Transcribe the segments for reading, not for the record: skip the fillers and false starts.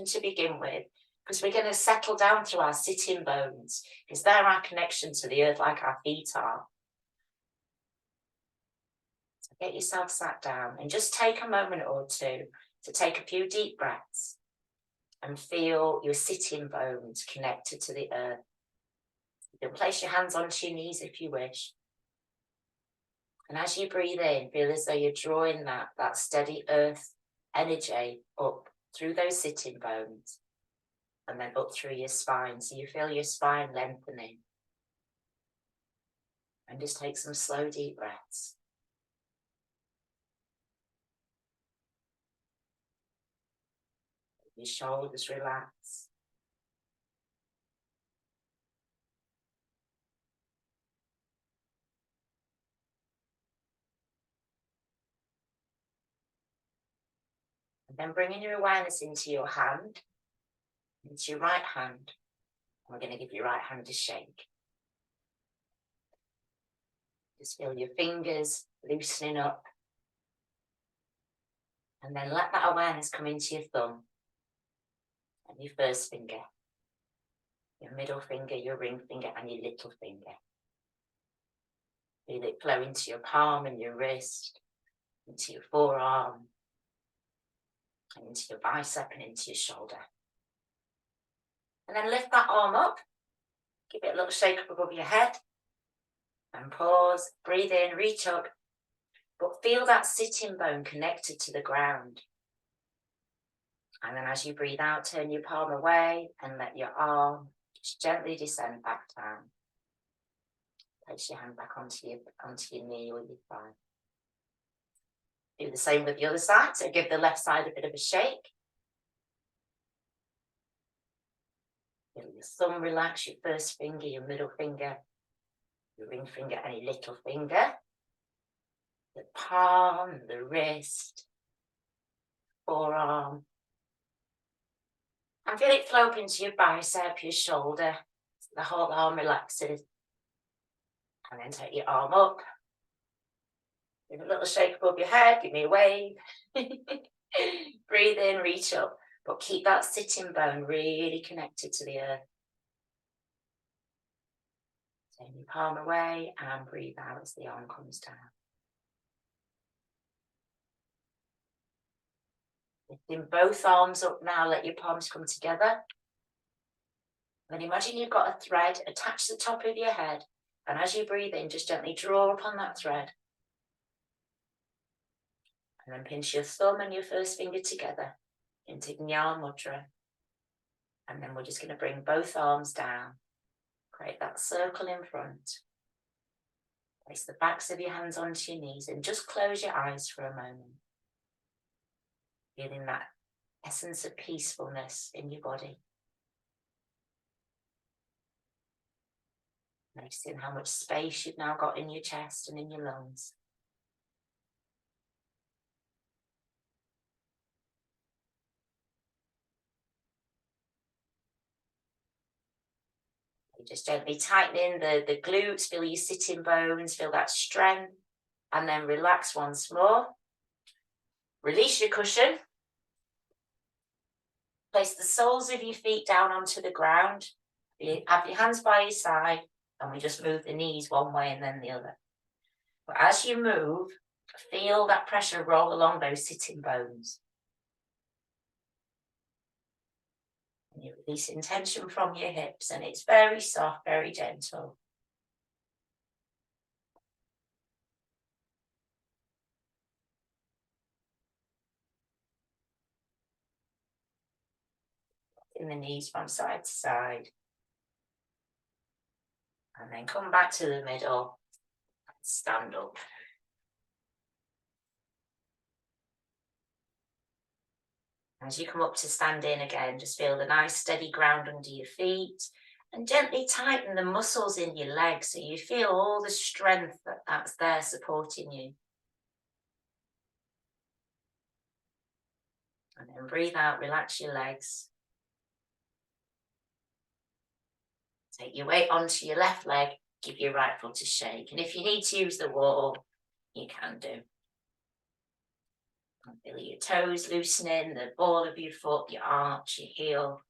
to begin with, because we're going to settle down through our sitting bones, because they're our connection to the earth, like our feet are. So get yourself sat down and just take a moment or two to take a few deep breaths and feel your sitting bones connected to the earth. You can place your hands onto your knees if you wish. And as you breathe in, feel as though you're drawing that steady earth energy up through those sitting bones and then up through your spine. So you feel your spine lengthening. And just take some slow, deep breaths. Your shoulders relax. And then bringing your awareness into your hand, into your right hand. We're going to give your right hand a shake. Just feel your fingers loosening up. And then let that awareness come into your thumb and your first finger, your middle finger, your ring finger, and your little finger. Feel it flow into your palm and your wrist, into your forearm, and into your bicep and into your shoulder. And then lift that arm up, give it a little shake up above your head, and pause, breathe in, reach up, but feel that sitting bone connected to the ground. And then as you breathe out, turn your palm away and let your arm just gently descend back down. Place your hand back onto your knee or your thigh. Do the same with the other side, so give the left side a bit of a shake. Feel your thumb relax, your first finger, your middle finger, your ring finger and your little finger. The palm, the wrist, forearm. And feel it flow up into your bicep, your shoulder. The whole arm relaxes. And then take your arm up. Give a little shake above your head, give me a wave. Breathe in, reach up. But keep that sitting bone really connected to the earth. Turn your palm away and breathe out as the arm comes down. Lifting both arms up now, let your palms come together. Then imagine you've got a thread, attach the top of your head, and as you breathe in, just gently draw upon that thread. And then pinch your thumb and your first finger together into Jnana Mudra. And then we're just going to bring both arms down. Create that circle in front. Place the backs of your hands onto your knees and just close your eyes for a moment. Feeling that essence of peacefulness in your body. Noticing how much space you've now got in your chest and in your lungs. Just gently tightening the glutes, feel your sitting bones, feel that strength, and then relax once more. Release your cushion. Place the soles of your feet down onto the ground. You have your hands by your side, and we just move the knees one way and then the other. But as you move, feel that pressure roll along those sitting bones. And you're releasing tension from your hips, and it's very soft, very gentle. In the knees from side to side. And then come back to the middle and stand up. As you come up to standing again, just feel the nice steady ground under your feet and gently tighten the muscles in your legs so you feel all the strength that's there supporting you. And then breathe out, relax your legs. Take your weight onto your left leg, give your right foot a shake. And if you need to use the wall, you can do. Feel your toes loosening, the ball of your foot, your arch, your heel.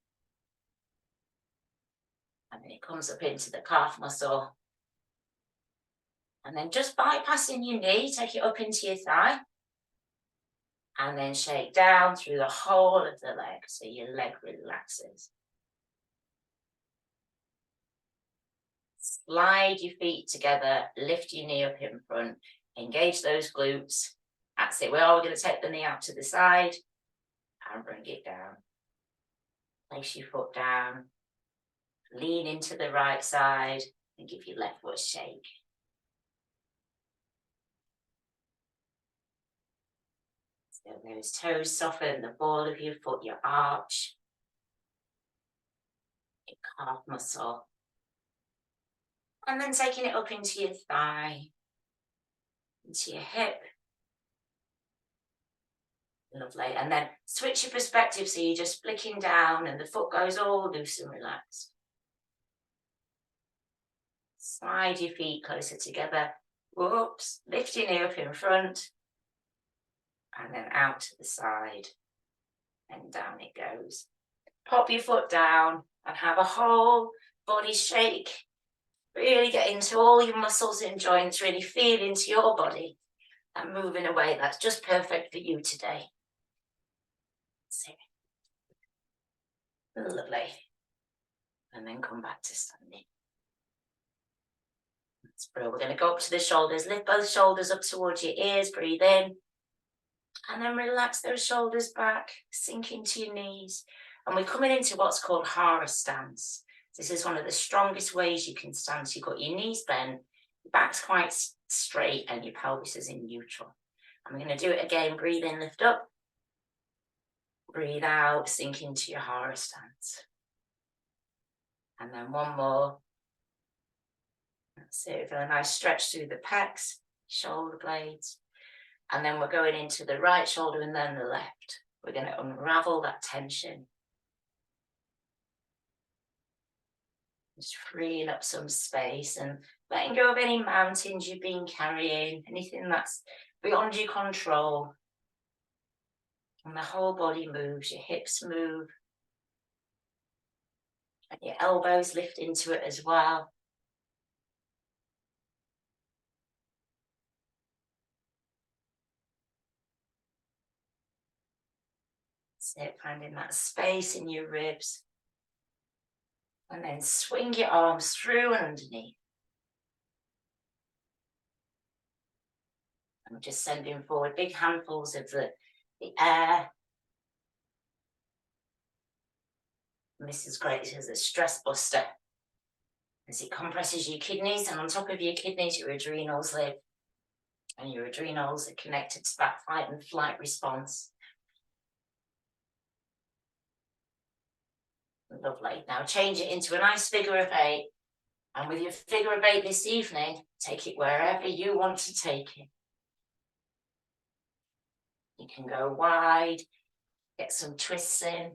And then it comes up into the calf muscle. And then just bypassing your knee, take it up into your thigh. And then shake down through the whole of the leg, so your leg relaxes. Slide your feet together, lift your knee up in front, engage those glutes. That's it. We're going to take the knee out to the side and bring it down. Place your foot down, lean into the right side and give your left foot a shake. So those toes soften, the ball of your foot, your arch, your calf muscle. And then taking it up into your thigh, into your hip. Lovely. And then switch your perspective so you're just flicking down and the foot goes all loose and relaxed. Slide your feet closer together. Whoops. Lift your knee up in front. And then out to the side. And down it goes. Pop your foot down and have a whole body shake. Really get into all your muscles and joints. Really feel into your body. And move in a way that's just perfect for you today. So, lovely. And then come back to standing. That's brilliant. We're going to go up to the shoulders. Lift both shoulders up towards your ears. Breathe in. And then relax those shoulders back. Sink into your knees. And we're coming into what's called Hara stance. This is one of the strongest ways you can stand. So you've got your knees bent, your back's quite straight, and your pelvis is in neutral. And we're going to do it again. Breathe in, lift up. Breathe out, sink into your Hara stance. And then one more. That's it. Feel a nice stretch through the pecs, shoulder blades. And then we're going into the right shoulder and then the left. We're going to unravel that tension. Just freeing up some space and letting go of any mountains you've been carrying, anything that's beyond your control. And the whole body moves, your hips move. And your elbows lift into it as well. So finding that space in your ribs. And then swing your arms through and underneath. And just sending forward big handfuls of the air. And this is great as a stress buster. As it compresses your kidneys, and on top of your kidneys, your adrenals live. And your adrenals are connected to that fight and flight response. Lovely. Now change it into a nice figure of 8. And with your figure of 8 this evening, take it wherever you want to take it. You can go wide, get some twists in.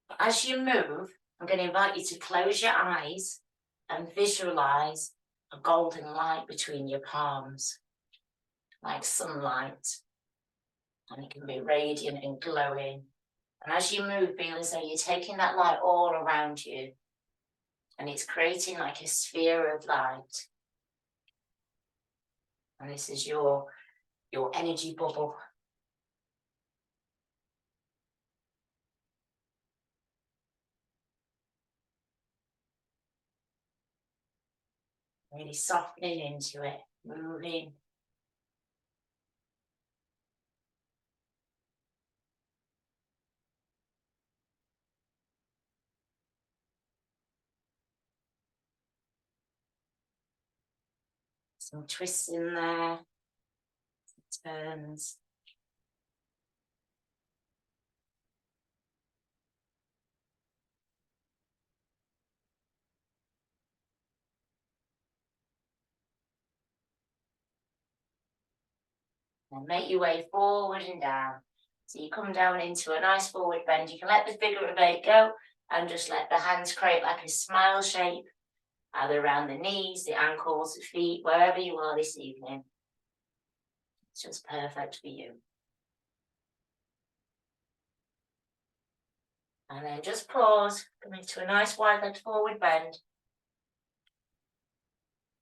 But as you move, I'm going to invite you to close your eyes and visualize a golden light between your palms, like sunlight. And it can be radiant and glowing. And as you move, feel as though you're taking that light all around you. And it's creating like a sphere of light. And this is your energy bubble. Really softening into it, moving. Some twists in there, some turns. And make your way forward and down. So you come down into a nice forward bend. You can let the figure of 8 go and just let the hands create like a smile shape, either around the knees, the ankles, the feet, wherever you are this evening. It's just perfect for you. And then just pause, coming to a nice wide-legged forward bend.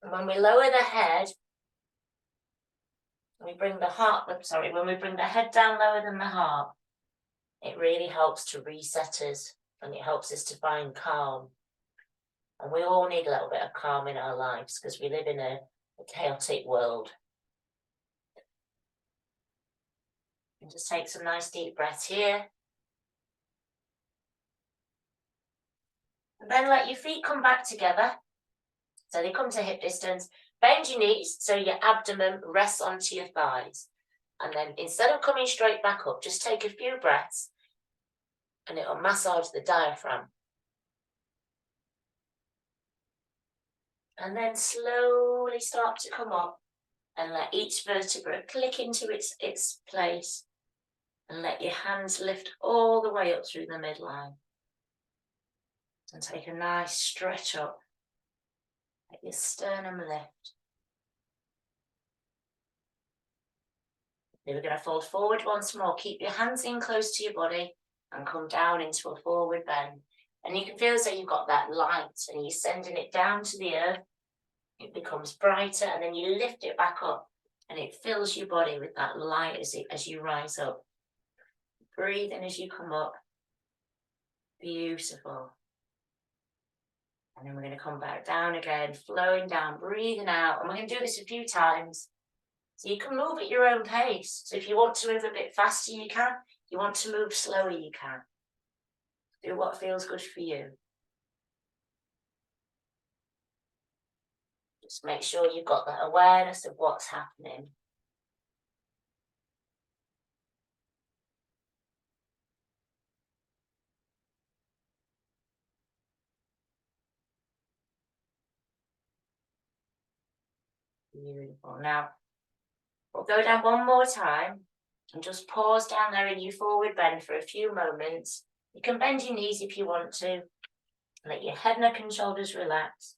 And when we lower the head, we bring the heart, when we bring the head down lower than the heart, it really helps to reset us and it helps us to find calm. And we all need a little bit of calm in our lives because we live in a chaotic world. And just take some nice deep breaths here. And then let your feet come back together. So they come to hip distance. Bend your knees so your abdomen rests onto your thighs. And then instead of coming straight back up, just take a few breaths and it'll massage the diaphragm. And then slowly start to come up and let each vertebra click into its place. And let your hands lift all the way up through the midline. And take a nice stretch up. Let your sternum lift. Then we're going to fold forward once more. Keep your hands in close to your body and come down into a forward bend. And you can feel as though you've got that light and you're sending it down to the earth. It becomes brighter and then you lift it back up and it fills your body with that light as you rise up. Breathe in as you come up. Beautiful. And then we're going to come back down again, flowing down, breathing out. And we're going to do this a few times. So you can move at your own pace. So if you want to move a bit faster, you can. If you want to move slower, you can. Do what feels good for you. Just make sure you've got that awareness of what's happening. Beautiful. Now, we'll go down one more time and just pause down there in your forward bend for a few moments. You can bend your knees if you want to. Let your head, neck and shoulders relax.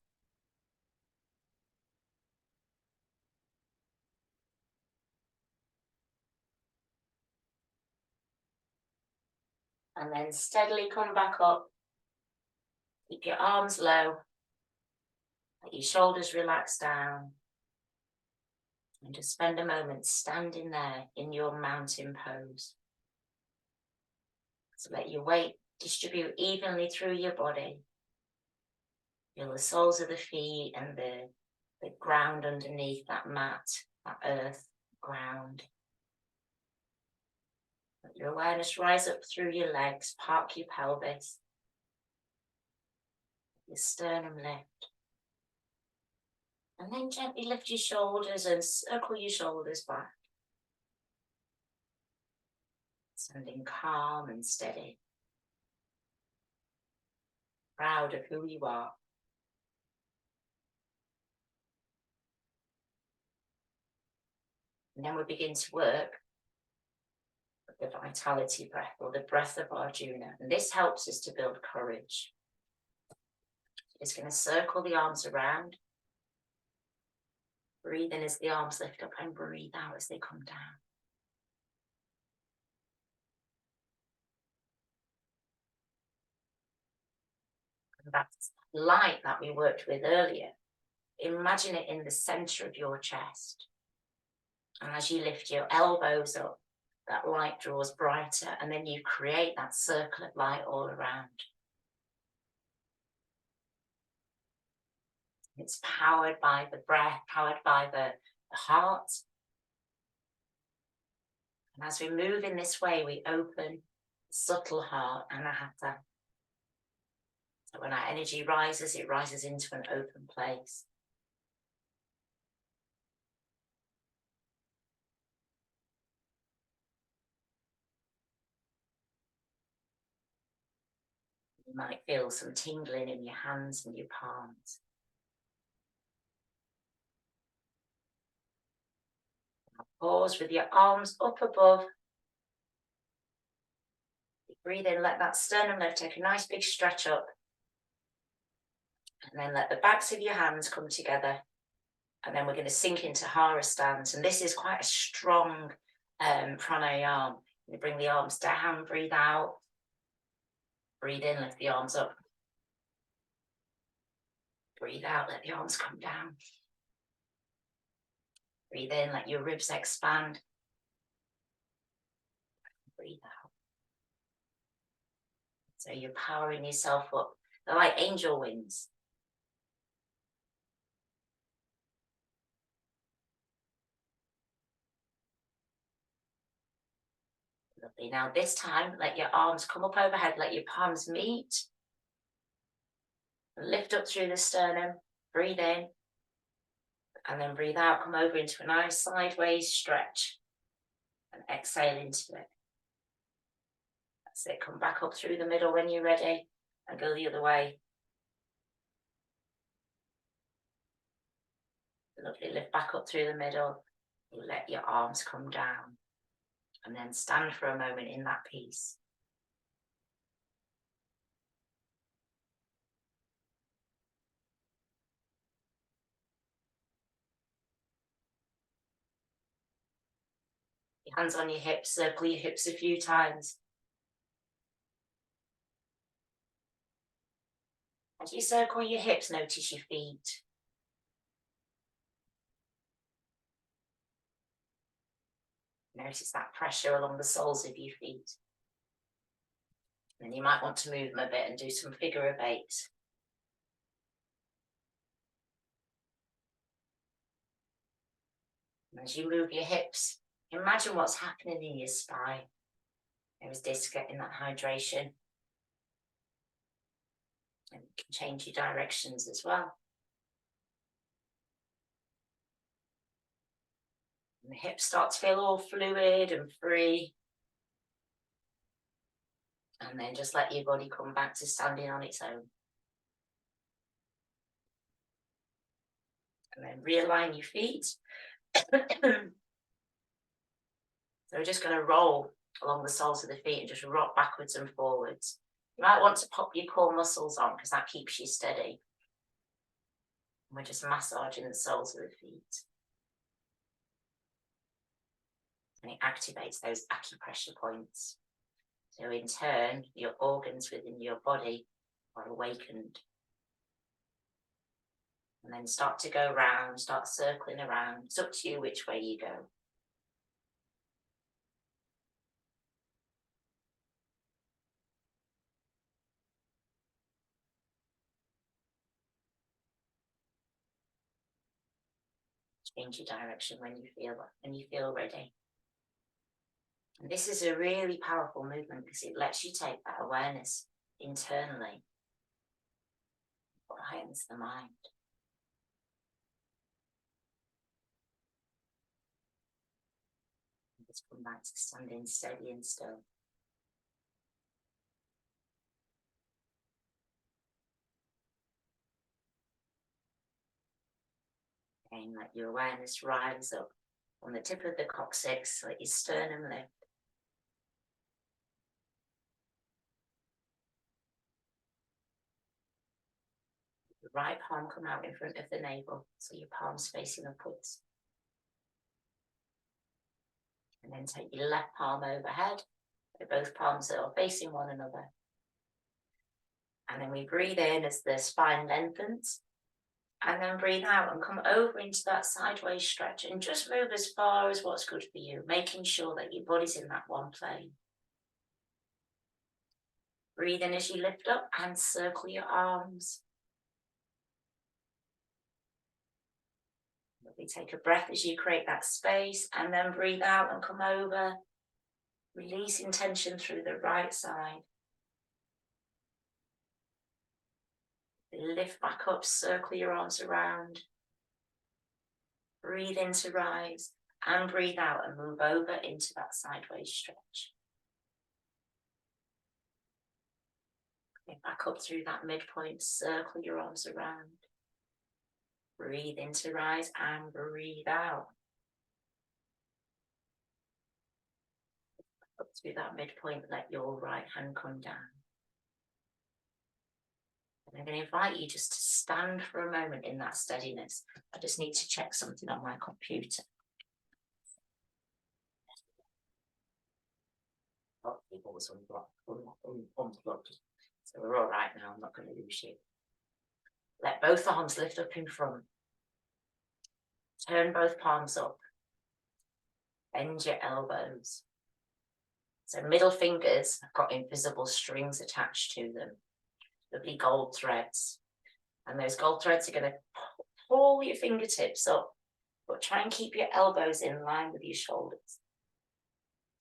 And then steadily come back up. Keep your arms low. Let your shoulders relax down. And just spend a moment standing there in your mountain pose. So let your weight distribute evenly through your body. Feel the soles of the feet and the ground underneath that mat, that earth ground. Let your awareness rise up through your legs, park your pelvis. Your sternum lift. And then gently lift your shoulders and circle your shoulders back. Standing calm and steady. Proud of who you are. And then we begin to work with the vitality breath or the breath of Arjuna. And this helps us to build courage. It's going to circle the arms around. Breathe in as the arms lift up and breathe out as they come down. And that light that we worked with earlier, imagine it in the center of your chest. And as you lift your elbows up, that light draws brighter and then you create that circle of light all around. It's powered by the breath, powered by the heart. And as we move in this way, we open the subtle heart, anahata. So when our energy rises, it rises into an open place. You might feel some tingling in your hands and your palms. Pause with your arms up above. Breathe in, let that sternum lift, take a nice big stretch up. And then let the backs of your hands come together. And then we're going to sink into Hara stance. And this is quite a strong pranayama. You bring the arms down, breathe out. Breathe in, lift the arms up. Breathe out, let the arms come down. Breathe in, let your ribs expand. Breathe out. So you're powering yourself up. They're like angel wings. Lovely. Now this time, let your arms come up overhead, let your palms meet. Lift up through the sternum, breathe in. And then breathe out, come over into a nice sideways stretch. And exhale into it. That's it, come back up through the middle when you're ready. And go the other way. Lovely, lift back up through the middle. Let your arms come down. And then stand for a moment in that peace. Your hands on your hips, circle your hips a few times. As you circle your hips, notice your feet. Notice that pressure along the soles of your feet. And you might want to move them a bit and do some figure of eights. And as you move your hips, imagine what's happening in your spine. There's this getting that hydration. And you can change your directions as well. And the hips start to feel all fluid and free. And then just let your body come back to standing on its own. And then realign your feet. So we're just going to roll along the soles of the feet and just rock backwards and forwards. You might want to pop your core muscles on because that keeps you steady. And we're just massaging the soles of the feet. And it activates those acupressure points. So in turn, your organs within your body are awakened. And then start to go round, start circling around. It's up to you which way you go. Change your direction when you feel ready. And this is a really powerful movement because it lets you take that awareness internally. What heightens the mind. Just come back to standing steady and still. Again, let your awareness rise up on the tip of the coccyx, let your sternum lift. The right palm come out in front of the navel, so your palm's facing upwards. And then take your left palm overhead, so both palms are facing one another. And then we breathe in as the spine lengthens. And then breathe out and come over into that sideways stretch and just move as far as what's good for you, making sure that your body's in that one plane. Breathe in as you lift up and circle your arms. We take a breath as you create that space and then breathe out and come over, releasing tension through the right side. Lift back up, circle your arms around. Breathe in to rise and breathe out and move over into that sideways stretch. Back up through that midpoint, circle your arms around. Breathe in to rise and breathe out. Up through that midpoint, let your right hand come down. And I'm going to invite you just to stand for a moment in that steadiness. I just need to check something on my computer. Oh, it was unplugged. So we're all right now, I'm not going to lose you. Let both arms lift up in front. Turn both palms up. Bend your elbows. So middle fingers have got invisible strings attached to them. Lovely gold threads. And those gold threads are going to pull your fingertips up, but try and keep your elbows in line with your shoulders.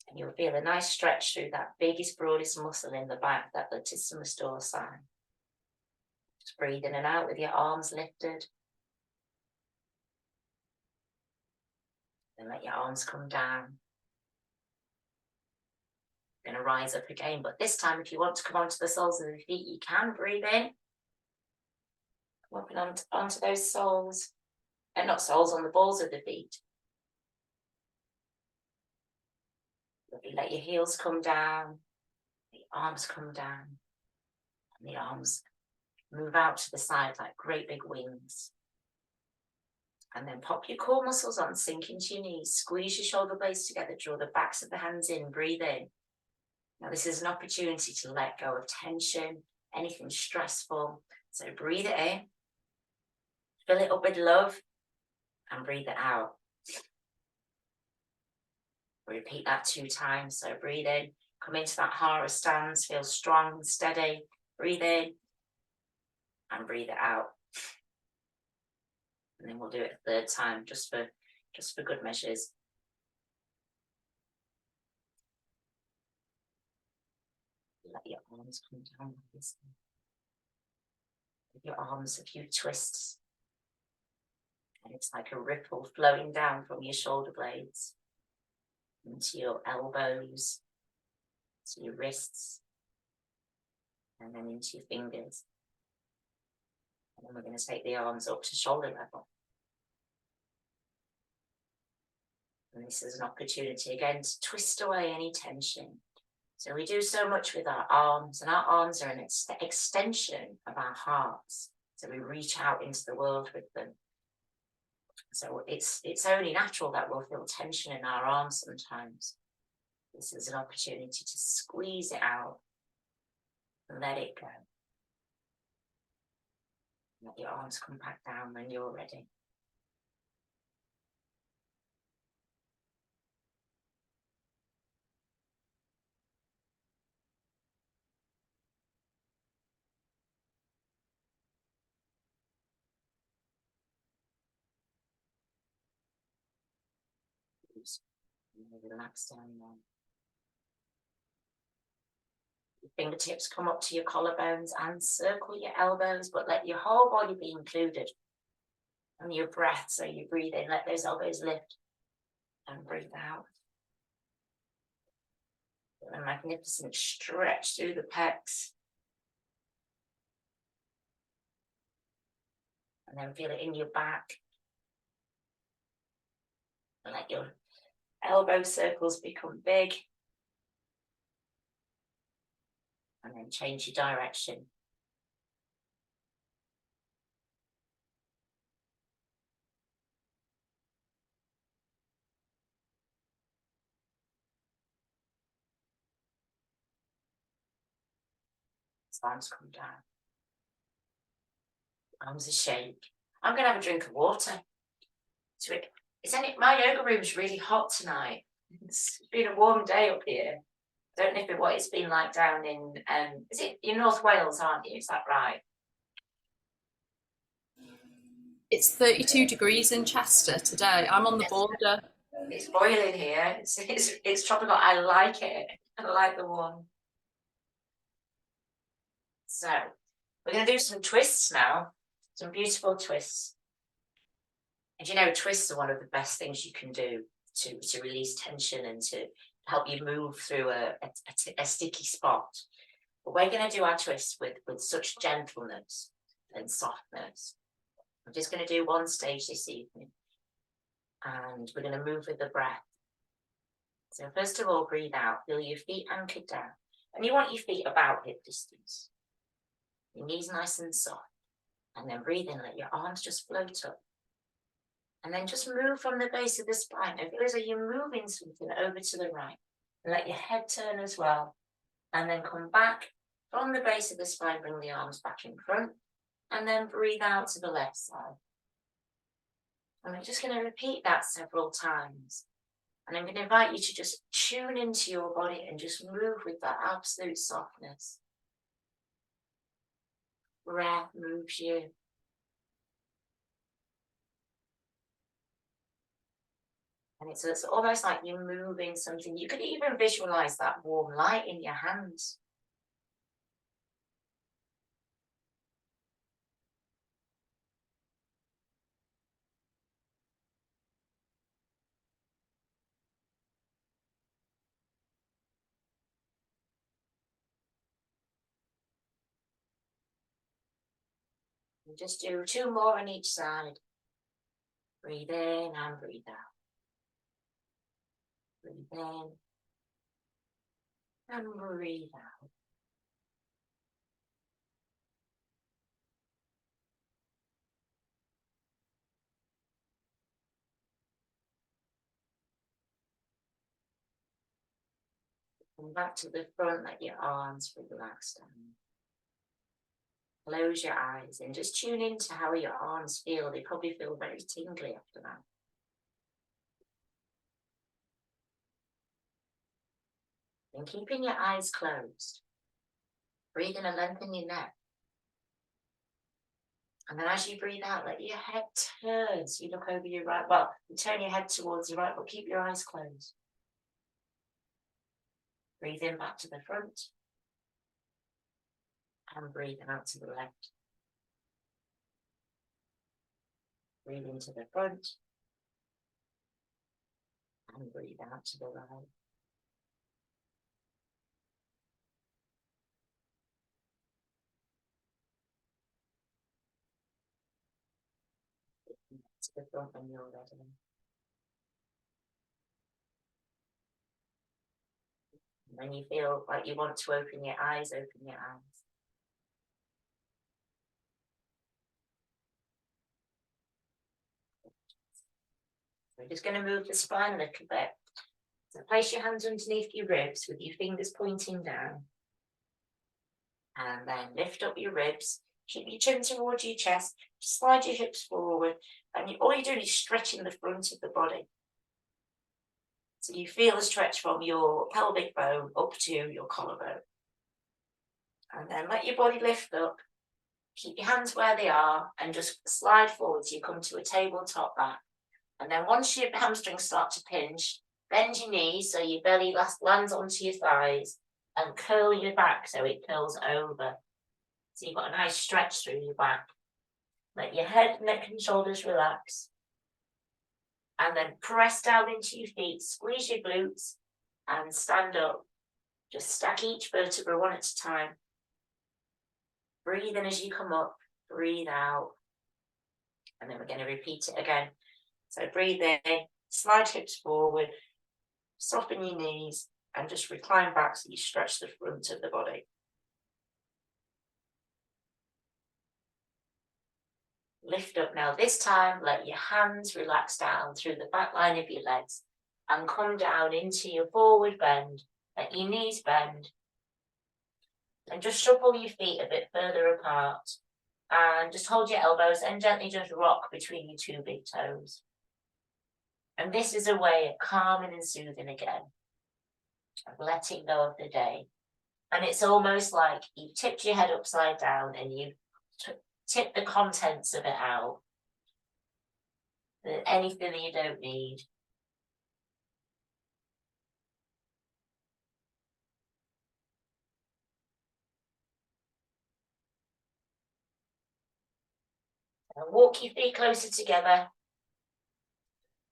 And you'll feel a nice stretch through that biggest, broadest muscle in the back, that latissimus dorsi. Just breathe in and out with your arms lifted. Then let your arms come down. You're going to rise up again, but this time if you want to come onto the soles of the feet, you can. Breathe in. Come up onto those soles, and not soles, on the balls of the feet. Let your heels come down, the arms come down, and the arms move out to the side like great big wings. And then pop your core muscles on, sink into your knees, squeeze your shoulder blades together, draw the backs of the hands in, breathe in. Now this is an opportunity to let go of tension, anything stressful. So breathe it in, fill it up with love, and breathe it out. Repeat that 2 times. So breathe in, come into that Hara stance, feel strong and steady. Breathe in and breathe it out. And then we'll do it a 3rd time, just for good measures. Let your arms come down like this. Give your arms a few twists. And it's like a ripple flowing down from your shoulder blades into your elbows, to your wrists, and then into your fingers. And then we're going to take the arms up to shoulder level. And this is an opportunity again to twist away any tension. So we do so much with our arms, and our arms are an extension of our hearts. So we reach out into the world with them. So it's only natural that we'll feel tension in our arms sometimes. This is an opportunity to squeeze it out and let it go. Let your arms come back down when you're ready. Relax down there. Your fingertips come up to your collarbones and circle your elbows, but let your whole body be included. And your breath, so you breathe in, let those elbows lift and breathe out. A magnificent stretch through the pecs. And then feel it in your back. And let your elbow circles become big. And then change your direction. Arms come down. Arms a shake. I'm going to have a drink of water. My yoga room's really hot tonight. It's been a warm day up here. Don't know what it's been like down in, you're North Wales, aren't you? Is that right? It's 32 degrees in Chester today. I'm on the border. It's boiling here. It's tropical. I like it. I like the warm. So we're going to do some twists now. Some beautiful twists. And you know, twists are one of the best things you can do to release tension and to help you move through a sticky spot. But we're going to do our twists with such gentleness and softness. I'm just going to do one stage this evening. And we're going to move with the breath. So first of all, breathe out. Feel your feet anchored down. And you want your feet about hip distance. Your knees nice and soft. And then breathe in, let your arms just float up. And then just move from the base of the spine. And feel as though you're moving something over to the right. And let your head turn as well. And then come back From the base of the spine, bring the arms back in front, and then breathe out to the left side. And we're just going to repeat that several times. And I'm going to invite you to just tune into your body and just move with that absolute softness. Breath moves you. And it's almost like you're moving something. You could even visualize that warm light in your hands. And just do 2 more on each side. Breathe in and breathe out. Breathe in and breathe out. Come back to the front, let your arms relax down. Close your eyes and just tune into how your arms feel. They probably feel very tingly after that. And keeping your eyes closed, breathe in and lengthen your neck. And then as you breathe out, let your head turn. So you look over your right, well, you turn your head towards the right, but keep your eyes closed. Breathe in back to the front. And breathe out to the left. Breathe into the front. And breathe out to the right. To the front when you're ready. When you feel like you want to open your eyes, open your eyes. We're just going to move the spine a little bit. So place your hands underneath your ribs with your fingers pointing down. And then lift up your ribs. Keep your chin towards your chest. Slide your hips forward. And all you're doing is stretching the front of the body. So you feel a stretch from your pelvic bone up to your collarbone. And then let your body lift up. Keep your hands where they are and just slide forward so you come to a tabletop back. And then once your hamstrings start to pinch, bend your knees so your belly lands onto your thighs and curl your back so it curls over. So you've got a nice stretch through your back. Let your head, neck and shoulders relax. And then press down into your feet, squeeze your glutes and stand up. Just stack each vertebra one at a time. Breathe in as you come up, breathe out. And then we're going to repeat it again. So breathe in, slide hips forward, soften your knees, and just recline back so you stretch the front of the body. Lift up now. This time, let your hands relax down through the back line of your legs and come down into your forward bend. Let your knees bend. And just shuffle your feet a bit further apart. And just hold your elbows and gently just rock between your 2 big toes. And this is a way of calming and soothing again. Of letting go of the day. And it's almost like you've tipped your head upside down and you've tipped the contents of it out. Anything that you don't need. And walk your feet closer together.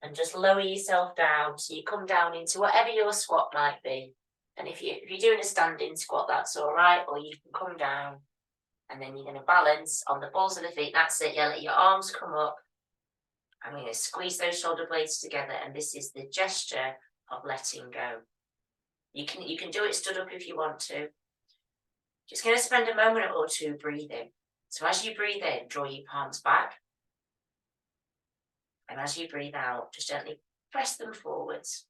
And just lower yourself down. So you come down into whatever your squat might be. And if you're doing a standing squat, that's all right. Or you can come down. And then you're going to balance on the balls of the feet. That's it. Yeah, let your arms come up. I'm going to squeeze those shoulder blades together. And this is the gesture of letting go. You can do it stood up if you want to. Just going to spend a moment or two breathing. So as you breathe in, draw your palms back. And as you breathe out, just gently press them forwards.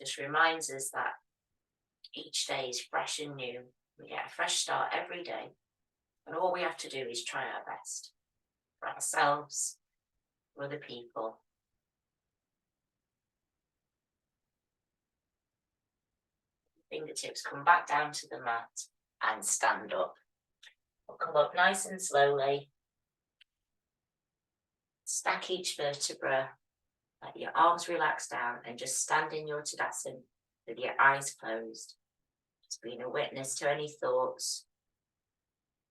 just reminds us that each day is fresh and new. We get a fresh start every day. And all we have to do is try our best for ourselves, for other people. Fingertips come back down to the mat and stand up. We'll come up nice and slowly. Stack each vertebra. Let your arms relax down and just stand in your Tadasana with your eyes closed. Just being a witness to any thoughts.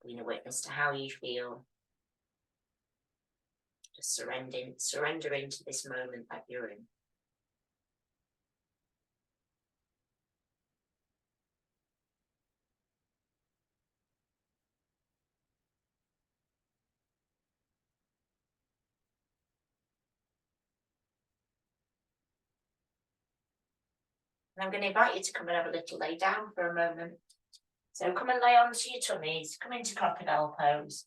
Being a witness to how you feel. Just surrender into this moment that you're in. And I'm going to invite you to come and have a little lay down for a moment. So come and lay onto your tummies, come into crocodile pose.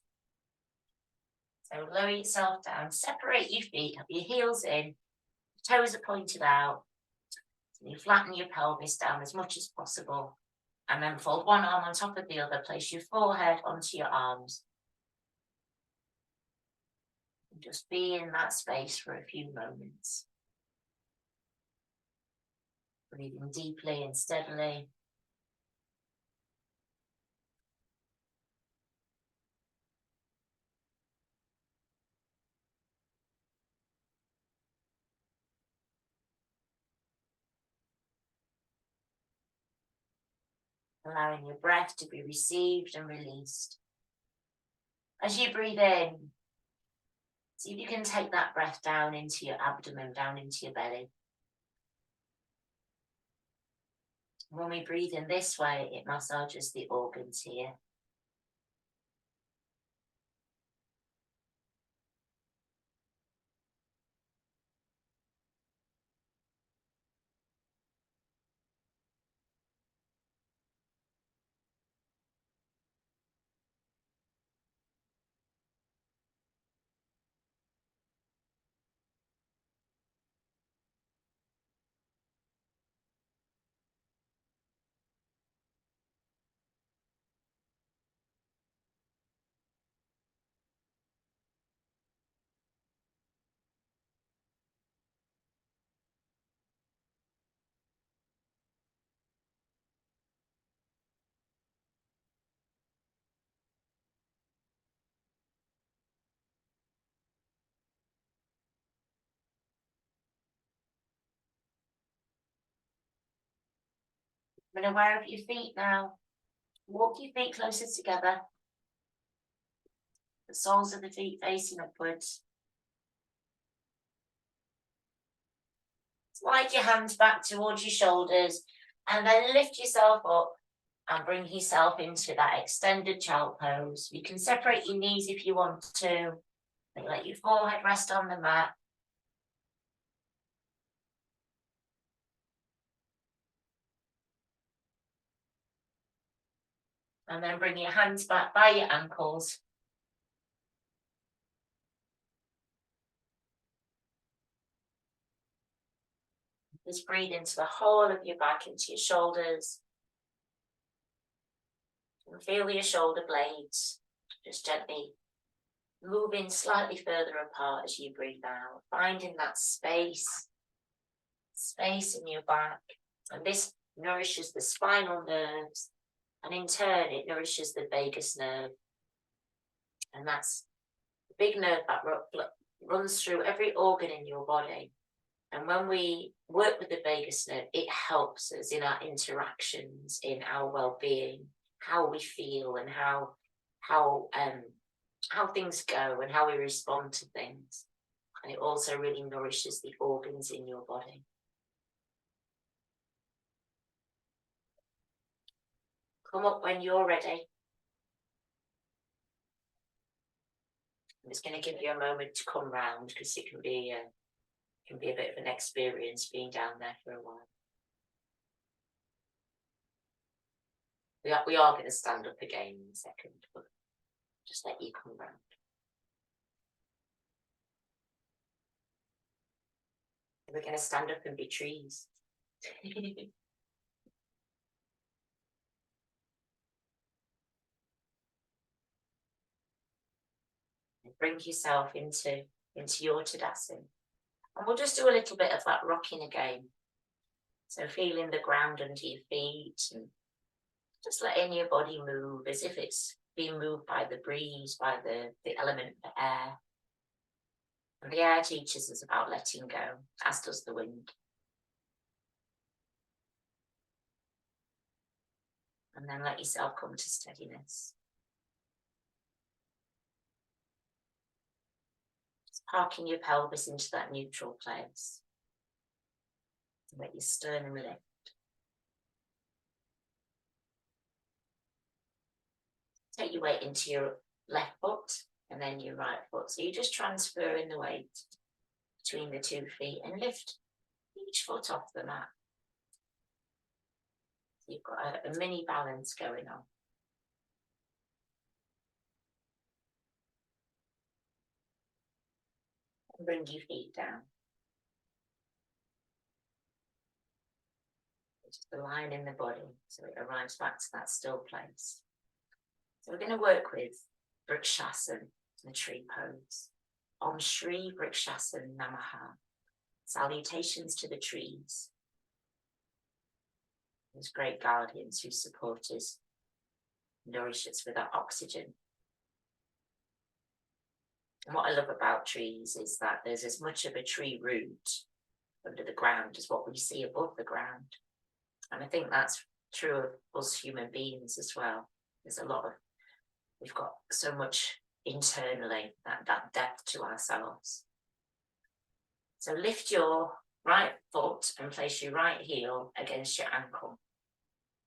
So lower yourself down, separate your feet, have your heels in, toes are pointed out. So you flatten your pelvis down as much as possible. And then fold one arm on top of the other, place your forehead onto your arms. And just be in that space for a few moments. Breathing deeply and steadily. Allowing your breath to be received and released. As you breathe in, see if you can take that breath down into your abdomen, down into your belly. When we breathe in this way, it massages the organs here. When aware of your feet now, walk your feet closer together. The soles of the feet facing upwards. Slide your hands back towards your shoulders and then lift yourself up and bring yourself into that extended child pose. You can separate your knees if you want to. Let your forehead rest on the mat. And then bring your hands back by your ankles. Just breathe into the whole of your back, into your shoulders. And feel your shoulder blades just gently moving slightly further apart as you breathe out. Finding that space in your back. And this nourishes the spinal nerves. And in turn, it nourishes the vagus nerve. And that's the big nerve that runs through every organ in your body. And when we work with the vagus nerve, it helps us in our interactions, in our well-being, how we feel and how things go and how we respond to things. And it also really nourishes the organs in your body. Come up when you're ready. I'm just going to give you a moment to come round because it can be a bit of an experience being down there for a while. We are going to stand up again in a second, but just let you come round. We're going to stand up and be trees. Bring yourself into your Tadasana. And we'll just do a little bit of that rocking again. So feeling the ground under your feet and just letting your body move as if it's being moved by the breeze, by the element of air. And the air teaches us about letting go, as does the wind. And then let yourself come to steadiness. Just parking your pelvis into that neutral place. Let your sternum lift. Take your weight into your left foot and then your right foot. So you're just transferring the weight between the 2 feet and lift each foot off the mat. So you've got a mini balance going on. And bring your feet down. Just aligning the body so it arrives back to that still place. So we're going to work with Vrksasana, the tree pose. Om Shri Vrksasana Namaha. Salutations to the trees. Those great guardians who support us, nourish us with that oxygen. And what I love about trees is that there's as much of a tree root under the ground as what we see above the ground. And I think that's true of us human beings as well. We've got so much internally, that depth to ourselves. So lift your right foot and place your right heel against your ankle.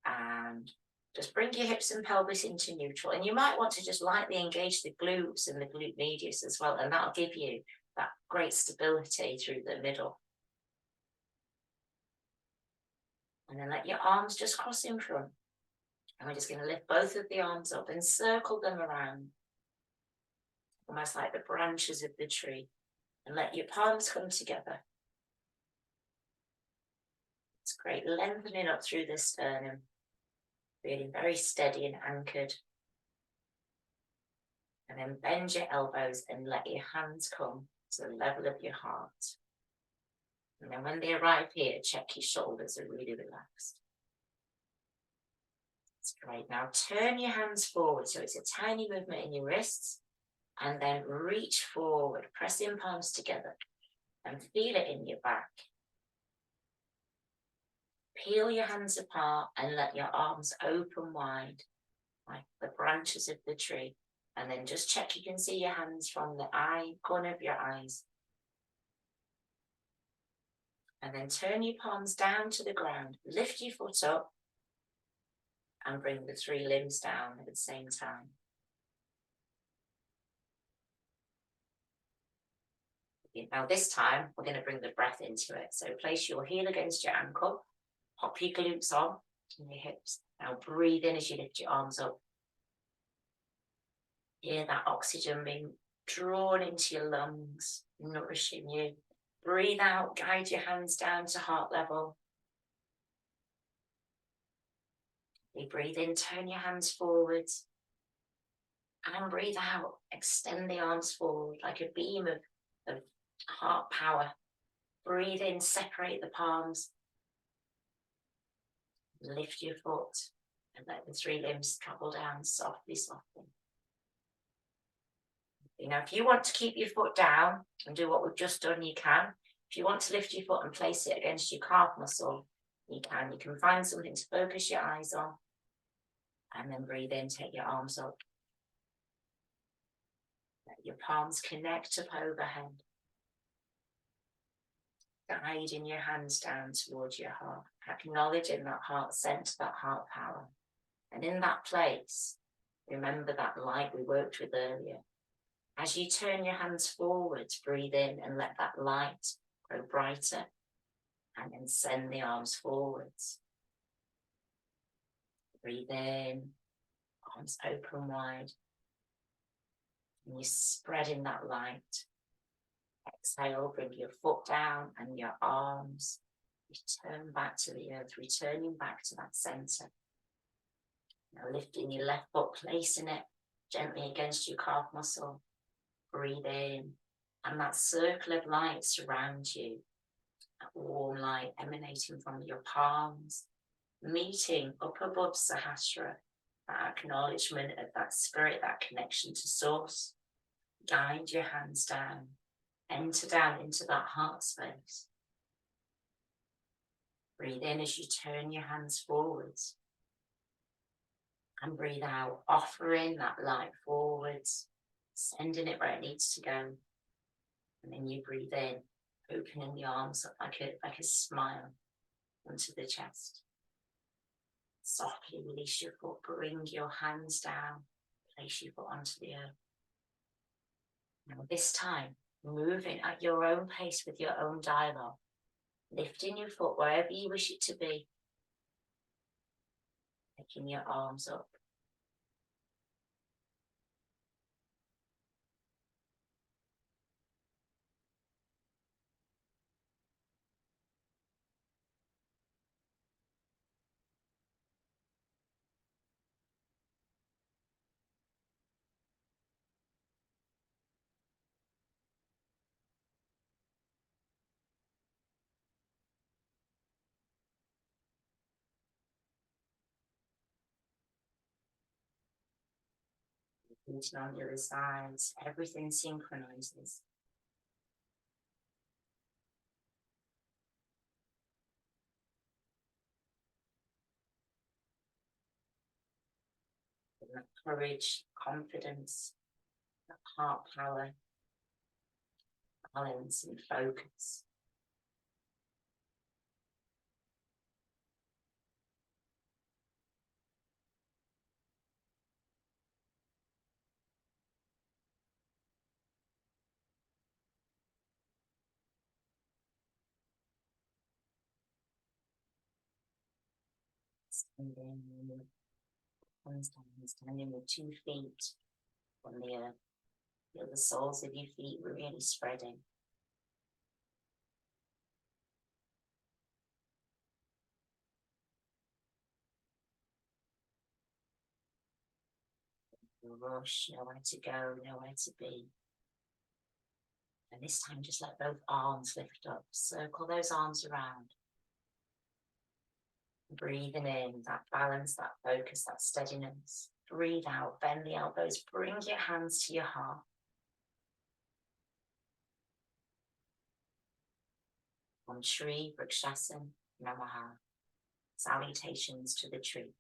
And just bring your hips and pelvis into neutral. And you might want to just lightly engage the glutes and the glute medius as well. And that'll give you that great stability through the middle. And then let your arms just cross in front. And we're just going to lift both of the arms up and circle them around, almost like the branches of the tree. And let your palms come together. It's great, lengthening up through the sternum, feeling very steady and anchored. And then bend your elbows and let your hands come to the level of your heart. And then when they arrive here, check your shoulders are really relaxed. That's great. Now turn your hands forward. So it's a tiny movement in your wrists. And then reach forward, pressing palms together. And feel it in your back. Peel your hands apart and let your arms open wide, like the branches of the tree. And then just check you can see your hands from the corner of your eyes. And then turn your palms down to the ground. Lift your foot up. And bring the 3 limbs down at the same time. Now this time, we're going to bring the breath into it. So place your heel against your ankle. Pop your glutes on and your hips. Now breathe in as you lift your arms up. Hear that oxygen being drawn into your lungs, nourishing you. Breathe out, guide your hands down to heart level. You breathe in, turn your hands forwards. And breathe out, extend the arms forward like a beam of heart power. Breathe in, separate the palms. Lift your foot and let the 3 limbs travel down softly, softly. If you want to keep your foot down and do what we've just done, you can. If you want to lift your foot and place it against your calf muscle, you can. You can find something to focus your eyes on. And then breathe in, take your arms up. Let your palms connect up overhead. Guiding your hands down towards your heart. Acknowledging that heart center, that heart power. And in that place, remember that light we worked with earlier. As you turn your hands forwards, breathe in and let that light grow brighter. And then send the arms forwards. Breathe in, arms open wide. And you're spreading that light. Exhale, bring your foot down and your arms Return back to the earth, returning back to that center. Now lifting your left foot, placing it gently against your calf muscle. Breathe in, and that circle of light surrounds you. That warm light emanating from your palms, meeting up above Sahasrara, that acknowledgement of that spirit, that connection to source. Guide your hands down, enter down into that heart space. Breathe in as you turn your hands forwards. And breathe out, offering that light forwards, sending it where it needs to go. And then you breathe in, opening the arms up like a smile onto the chest. Softly release your foot, bring your hands down, place your foot onto the earth. Now this time, moving at your own pace with your own dialogue, lifting your foot wherever you wish it to be, taking your arms up. Reaching on the other sides, everything synchronizes. With that courage, confidence, that heart power, balance and focus. Standing with 2 feet on the earth. Feel the soles of your feet really spreading. No rush, nowhere to go, nowhere to be. And this time just let both arms lift up. Circle those arms around. Breathing in, that balance, that focus, that steadiness. Breathe out, bend the elbows, bring your hands to your heart. On tree, Vrksasana, Namaha. Salutations to the tree.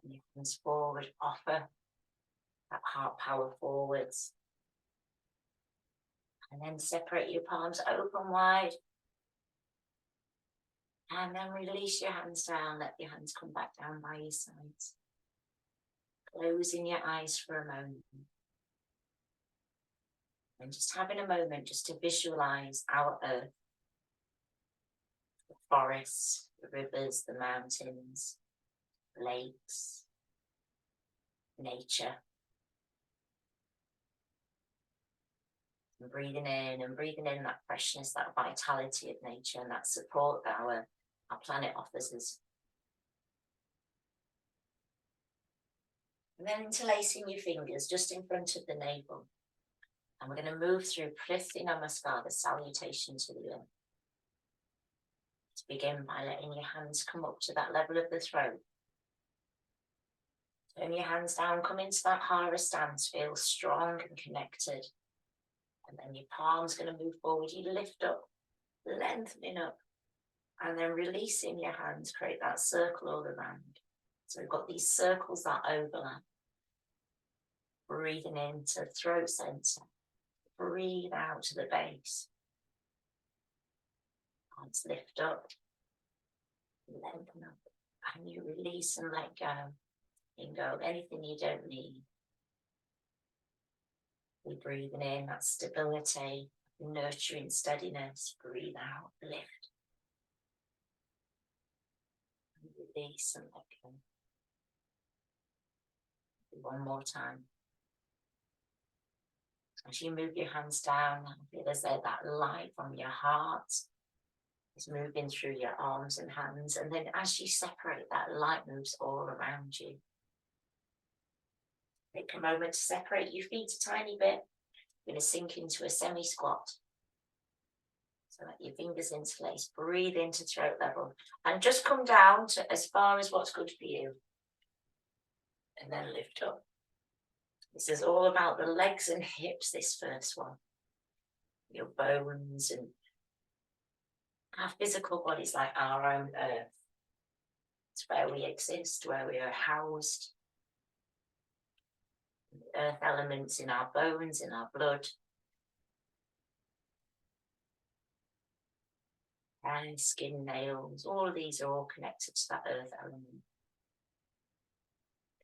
And your hands forward, offer that heart power forwards. And then separate your palms, open wide. And then release your hands down, let your hands come back down by your sides. Closing your eyes for a moment. And just having a moment just to visualize our earth. The forests, the rivers, the mountains, lakes, nature. And breathing in that freshness, that vitality of nature and that support that our planet offers us. And then interlacing your fingers just in front of the navel. And we're going to move through Prithvi Namaskar, the salutation to the earth. To begin by letting your hands come up to that level of the throat. Turn your hands down, come into that Hara stance, feel strong and connected. And then your palms going to move forward, you lift up, lengthening up. And then releasing your hands, create that circle all around. So we've got these circles that overlap. Breathing into throat center. Breathe out to the base. Hands lift up, lengthen up, and you release and let go. And go anything you don't need. We're breathing in that stability, nurturing steadiness. Breathe out, lift. And release and let go. One more time. As you move your hands down, I feel as though that light from your heart is moving through your arms and hands. And then as you separate, that light moves all around you. Take a moment to separate your feet a tiny bit. You're going to sink into a semi-squat. So let your fingers interlace. Breathe into throat level. And just come down to as far as what's good for you. And then lift up. This is all about the legs and hips, this first one. Your bones and our physical bodies like our own earth. It's where we exist, where we are housed. The earth elements in our bones, in our blood. Hair, skin, nails, all of these are all connected to that earth element.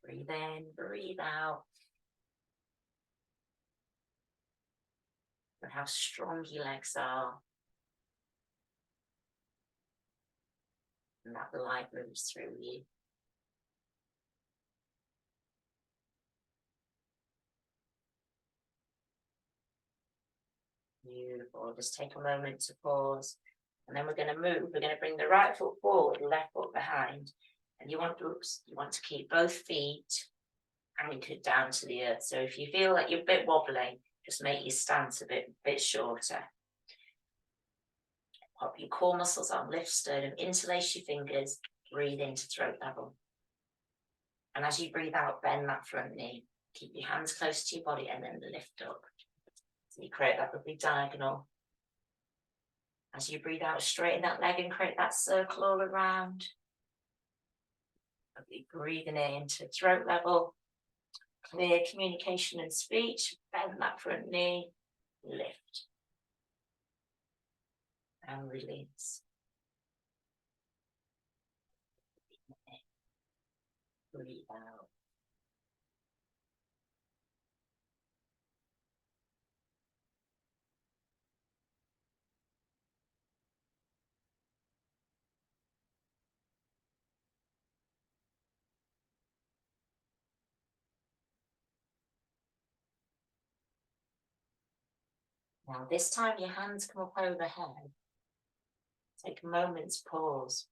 Breathe in, breathe out. And how strong your legs are. And that light moves through you. Beautiful. Just take a moment to pause. And then we're going to move. We're going to bring the right foot forward, left foot behind. And you want to keep both feet anchored down to the earth. So if you feel like you're a bit wobbly, just make your stance a bit shorter. Pop your core muscles on, lift sternum, interlace your fingers, breathe into throat level. And as you breathe out, bend that front knee. Keep your hands close to your body and then lift up. So you create that lovely diagonal. As you breathe out, straighten that leg and create that circle all around. Lovely breathing into throat level. Clear communication and speech. Bend that front knee. Lift. And release. Breathe out. Now this time your hands come up overhead. Take a moment's pause.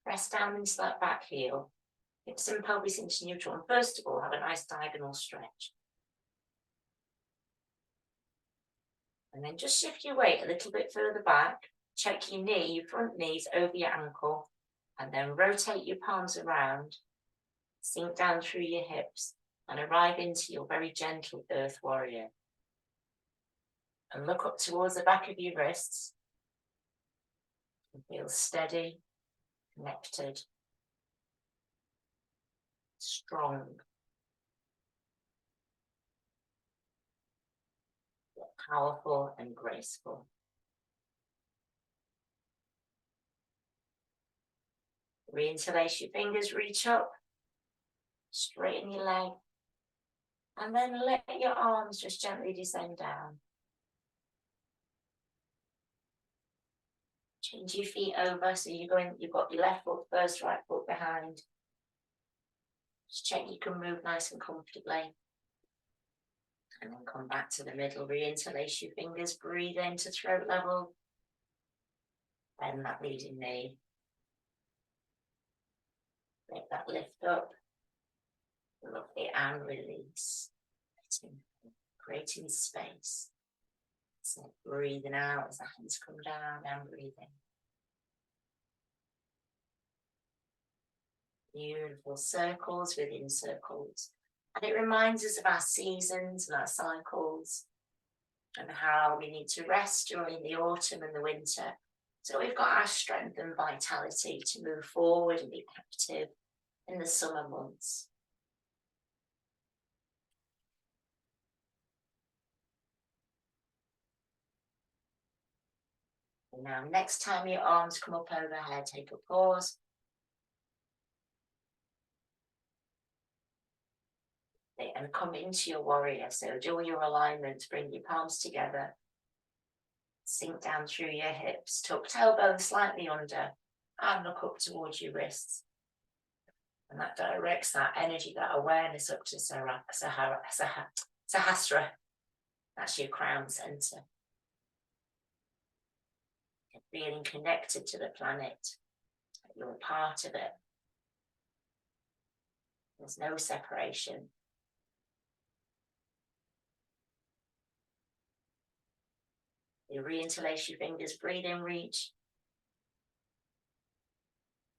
Press down into that back heel. Hips and pelvis into neutral. And first of all, have a nice diagonal stretch. And then just shift your weight a little bit further back. Check your knee, your front knees over your ankle. And then rotate your palms around. Sink down through your hips. And arrive into your very gentle earth warrior. And look up towards the back of your wrists. And feel steady, connected, strong, yet powerful and graceful. Reinterlace your fingers, reach up, straighten your leg, and then let your arms just gently descend down. Change your feet over, so you've got your left foot first, right foot behind. Just check you can move nice and comfortably. And then come back to the middle, reinterlace your fingers, breathe into throat level. Bend that leading knee. Make that lift up. Lovely, and release. Creating space. So breathing out as the hands come down and breathing. Beautiful circles within circles. And it reminds us of our seasons and our cycles and how we need to rest during the autumn and the winter. So we've got our strength and vitality to move forward and be active in the summer months. And now, next time your arms come up overhead, take a pause. And come into your warrior. So do your alignment, bring your palms together. Sink down through your hips, tuck tailbone slightly under, and look up towards your wrists. And that directs that energy, that awareness up to Sahasrara. That's your crown center. You're feeling connected to the planet. You're a part of it. There's no separation. You reinterlace your fingers, breathe in, reach.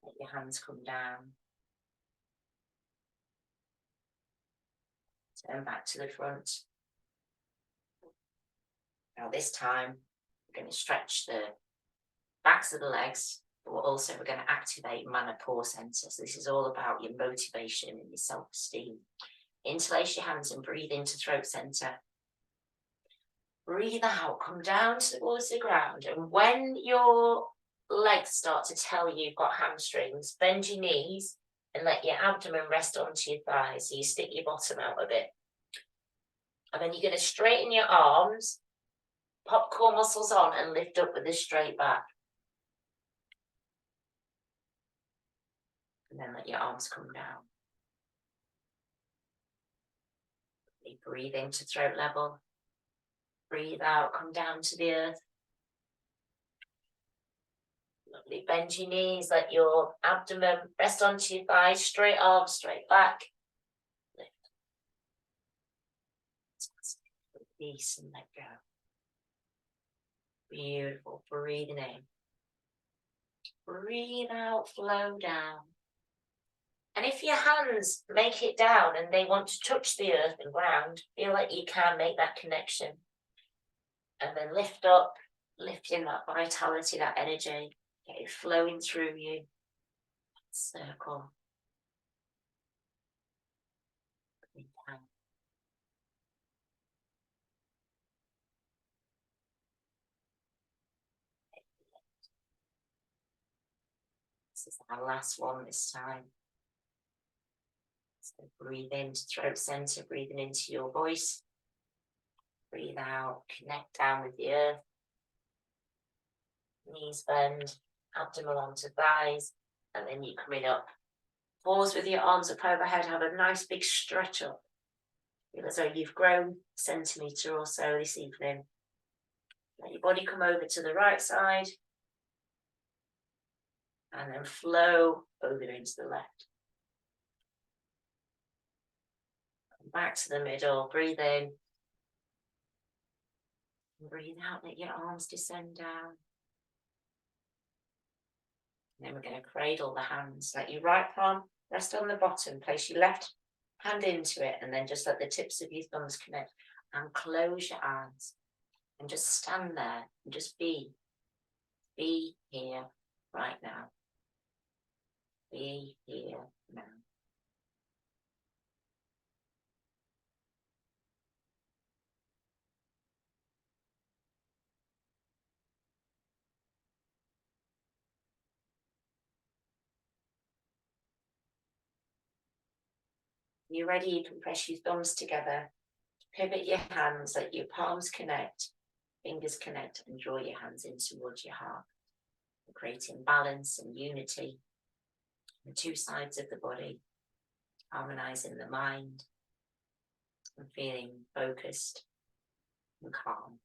Let your hands come down. Turn back to the front. Now this time, we're going to stretch the backs of the legs, but we're going to activate mana core center. So this is all about your motivation and your self-esteem. Interlace your hands and breathe into throat center. Breathe out, come down towards the ground. And when your legs start to tell you you've got hamstrings, bend your knees and let your abdomen rest onto your thighs. So you stick your bottom out a bit. And then you're going to straighten your arms, pop core muscles on and lift up with a straight back. And then let your arms come down. Breathe into throat level. Breathe out, come down to the earth. Lovely. Bend your knees, let your abdomen rest onto your thighs, straight arms, straight back. Lift. Release and let go. Beautiful. Breathing in. Breathe out, flow down. And if your hands make it down and they want to touch the earth and ground, feel like you can make that connection. And then lift up, lifting that vitality, that energy, get it flowing through you. Circle. Down. This is our last one this time. So breathe into throat center, breathing into your voice. Breathe out, connect down with the earth. Knees bend, abdomen onto thighs, and then you're coming up. Pause with your arms up overhead, have a nice big stretch up. Feel as though you've grown a centimetre or so this evening. Let your body come over to the right side, and then flow over into the left. Back to the middle, breathe in. Breathe out, let your arms descend down. And then we're going to cradle the hands. Let your right palm rest on the bottom. Place your left hand into it and then just let the tips of your thumbs connect. And close your eyes. And just stand there and just be. Be here right now. Be here now. You're ready, you can press your thumbs together. Pivot your hands, let your palms connect, fingers connect, and draw your hands in towards your heart. Creating balance and unity on the two sides of the body, harmonizing the mind, and feeling focused and calm.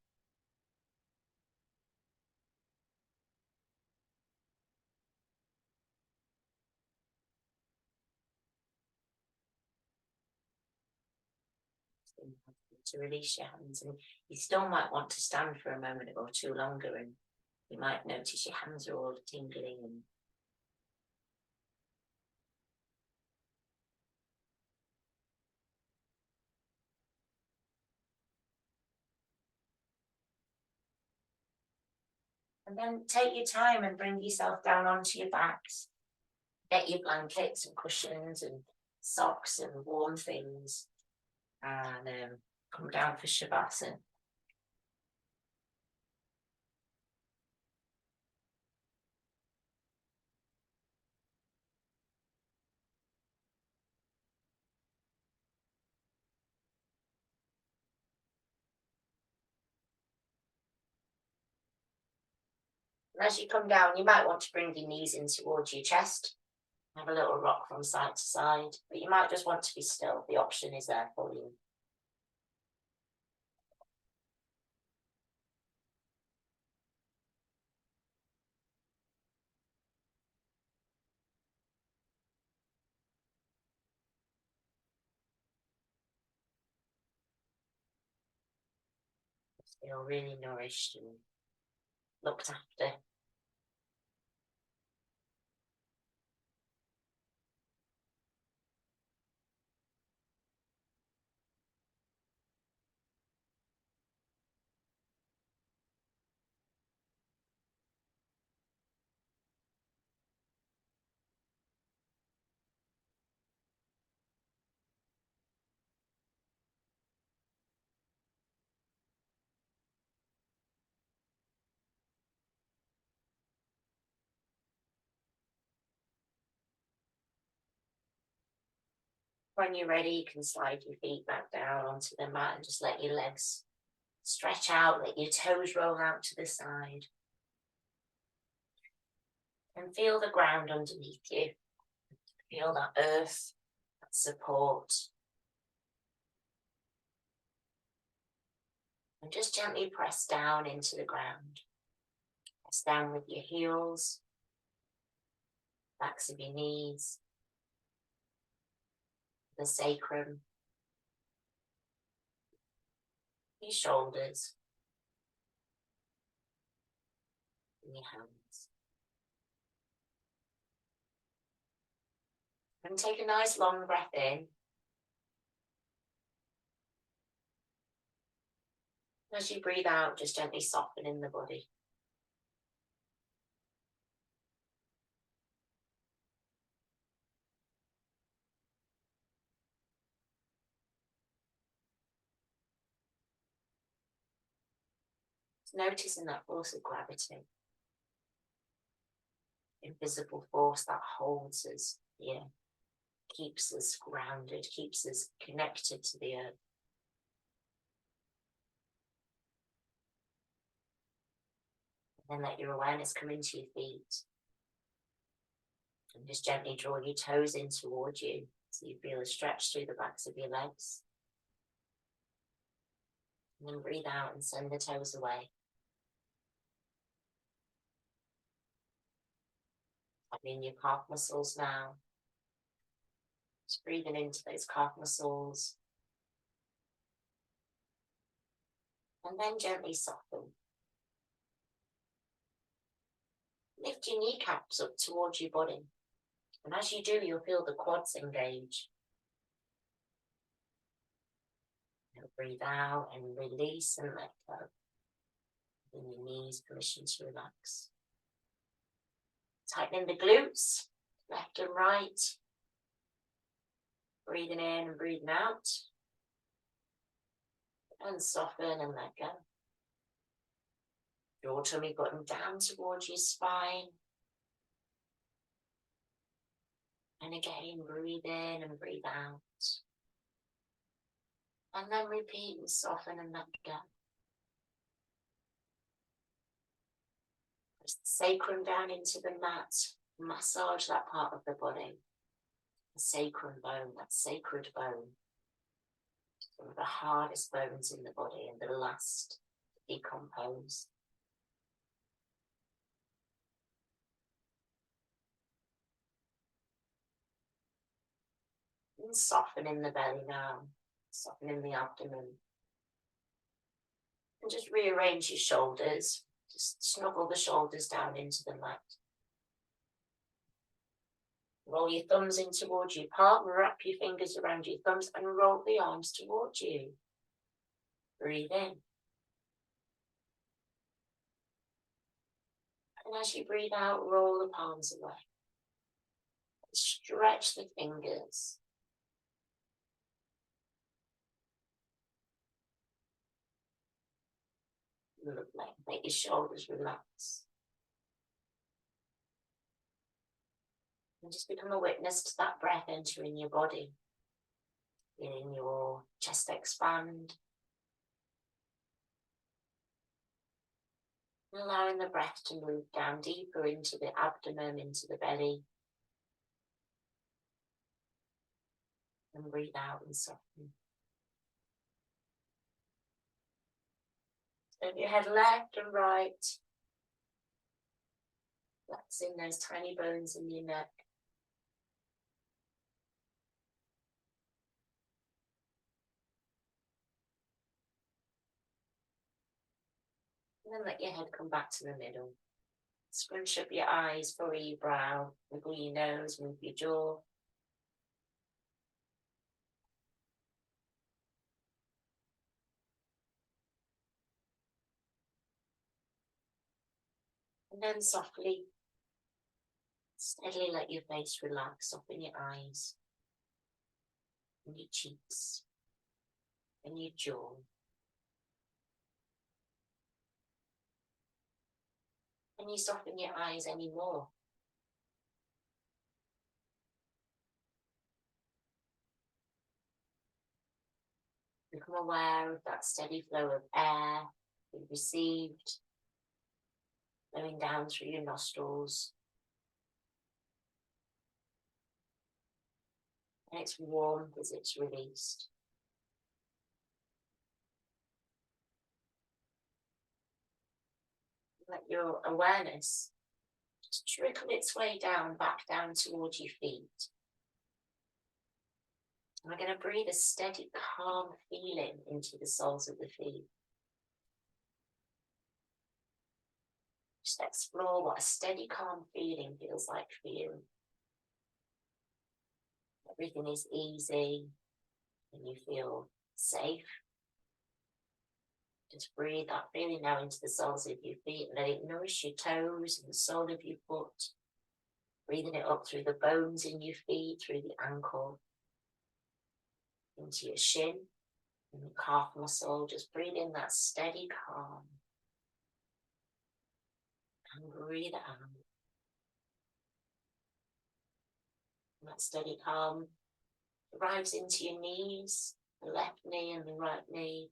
To release your hands, and you still might want to stand for a moment or two longer, and you might notice your hands are all tingling. And then take your time and bring yourself down onto your backs. Get your blankets and cushions and socks and warm things, and come down for Shavasana. And as you come down, you might want to bring your knees in towards your chest. Have a little rock from side to side, but you might just want to be still. The option is there for you. Feel really nourished and looked after. When you're ready, you can slide your feet back down onto the mat and just let your legs stretch out, let your toes roll out to the side. And feel the ground underneath you. Feel that earth, that support. And just gently press down into the ground. Press down with your heels, backs of your knees, the sacrum, your shoulders, and your hands. And take a nice long breath in. As you breathe out, just gently soften in the body. Noticing that force of gravity, invisible force that holds us here, keeps us grounded, keeps us connected to the earth. And then let your awareness come into your feet. And just gently draw your toes in towards you so you feel a stretch through the backs of your legs. And then breathe out and send the toes away. Tapping your calf muscles now. Just breathing into those calf muscles. And then gently soften. Lift your kneecaps up towards your body. And as you do, you'll feel the quads engage. Now breathe out and release and let go. Giving your knees permission to relax. Tightening the glutes, left and right. Breathing in and breathing out. And soften and let go. Your tummy button down towards your spine. And again, breathe in and breathe out. And then repeat and soften and let go. Press the sacrum down into the mat. Massage that part of the body. The sacrum bone, that sacred bone. One of the hardest bones in the body and the last to decompose. And soften in the belly now. Soften in the abdomen. And just rearrange your shoulders. Just snuggle the shoulders down into the mat. Roll your thumbs in towards your palm, wrap your fingers around your thumbs and roll the arms towards you. Breathe in. And as you breathe out, roll the palms away. Stretch the fingers. Lovely. Let your shoulders relax. And just become a witness to that breath entering your body. Feeling your chest expand. And allowing the breath to move down deeper into the abdomen, into the belly. And breathe out and soften. Turn your head left and right. Flexing those tiny bones in your neck. And then let your head come back to the middle. Scrunch up your eyes, furrow your brow, wiggle your nose, move your jaw. And then softly, steadily let your face relax, soften your eyes, and your cheeks, and your jaw. And you soften your eyes anymore. Become aware of that steady flow of air you've received, flowing down through your nostrils. And it's warm as it's released. Let your awareness just trickle its way down, back down towards your feet. And we're going to breathe a steady, calm feeling into the soles of the feet. Just explore what a steady, calm feeling feels like for you. Everything is easy and you feel safe. Just breathe that feeling now into the soles of your feet and let it nourish your toes and the sole of your foot. Breathing it up through the bones in your feet, through the ankle, into your shin and the calf muscle. Just breathe in that steady calm. And breathe out. And that steady calm arrives into your knees, the left knee and the right knee.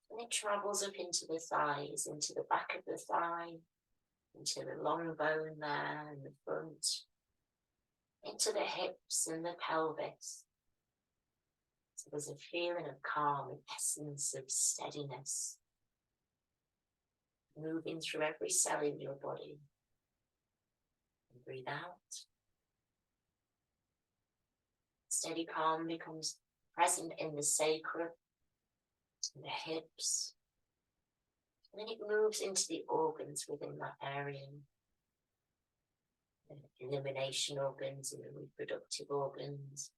And it travels up into the thighs, into the back of the thigh, into the long bone there in the front, into the hips and the pelvis. So there's a feeling of calm, an essence of steadiness, moving through every cell in your body. And breathe out. Steady calm becomes present in the sacrum, in the hips, and then it moves into the organs within that area. The elimination organs and the reproductive organs.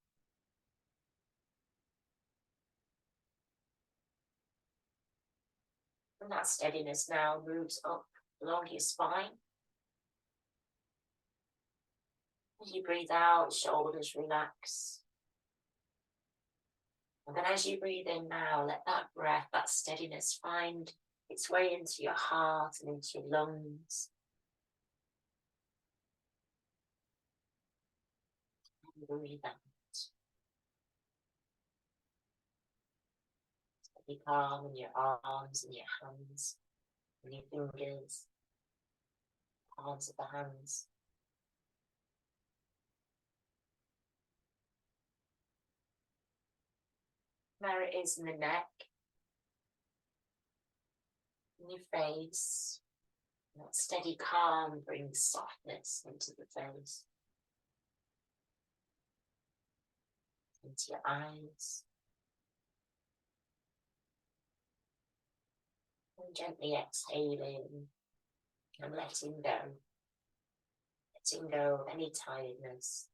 And that steadiness now moves up along your spine. As you breathe out, shoulders relax. And then as you breathe in now, let that breath, that steadiness find its way into your heart and into your lungs. And breathe out. Steady calm in your arms and your hands and your fingers, palms of the hands. Where it is in the neck, in your face. That steady calm brings softness into the face, into your eyes. And gently exhaling and letting go. Letting go of any tiredness,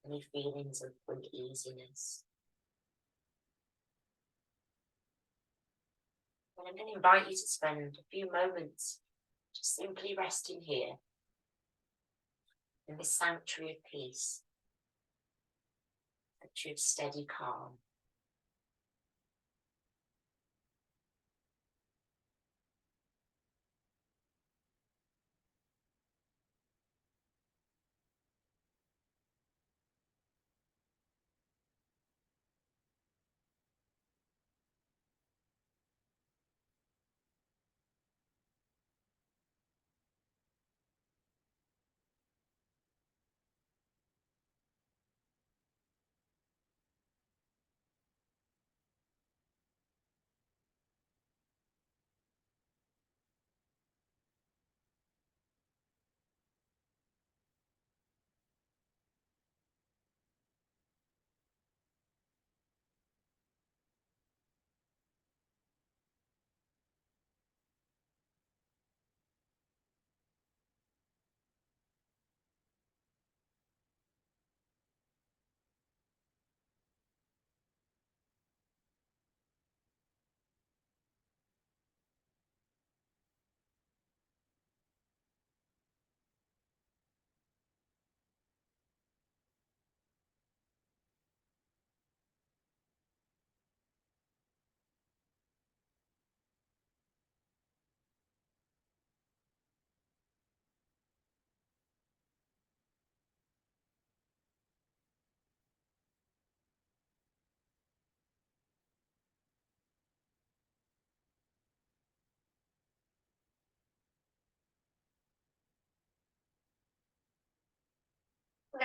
any feelings of uneasiness. And I'm going to invite you to spend a few moments just simply resting here in this sanctuary of peace, sanctuary of steady calm.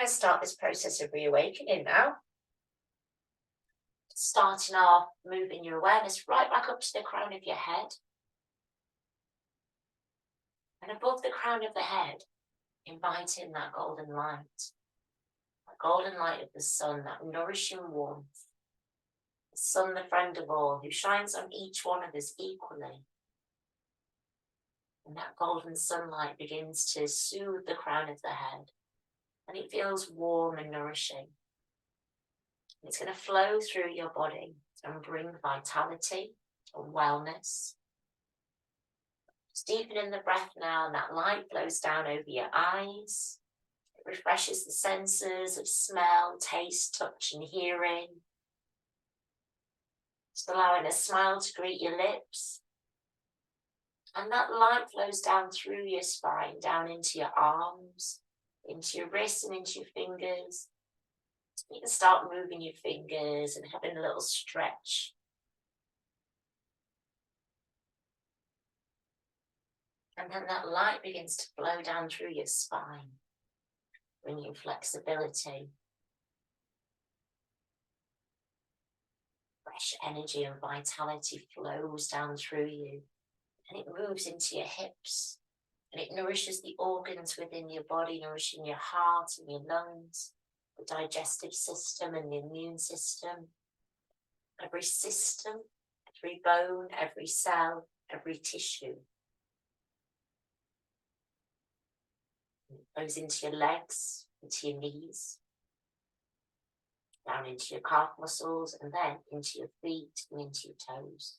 going to start this process of reawakening now. Starting off, moving your awareness right back up to the crown of your head. And above the crown of the head, inviting that golden light of the sun, that nourishing warmth. The sun, the friend of all, who shines on each one of us equally. And that golden sunlight begins to soothe the crown of the head. And it feels warm and nourishing. It's going to flow through your body and bring vitality and wellness. Just deepening the breath now, and that light flows down over your eyes. It refreshes the senses of smell, taste, touch, and hearing. Just allowing a smile to greet your lips. And that light flows down through your spine, down into your arms, into your wrists and into your fingers. You can start moving your fingers and having a little stretch. And then that light begins to flow down through your spine, bringing flexibility, fresh energy and vitality flows down through you. And it moves into your hips. And it nourishes the organs within your body, nourishing your heart and your lungs, the digestive system and the immune system. Every system, every bone, every cell, every tissue. And it goes into your legs, into your knees, down into your calf muscles, and then into your feet and into your toes.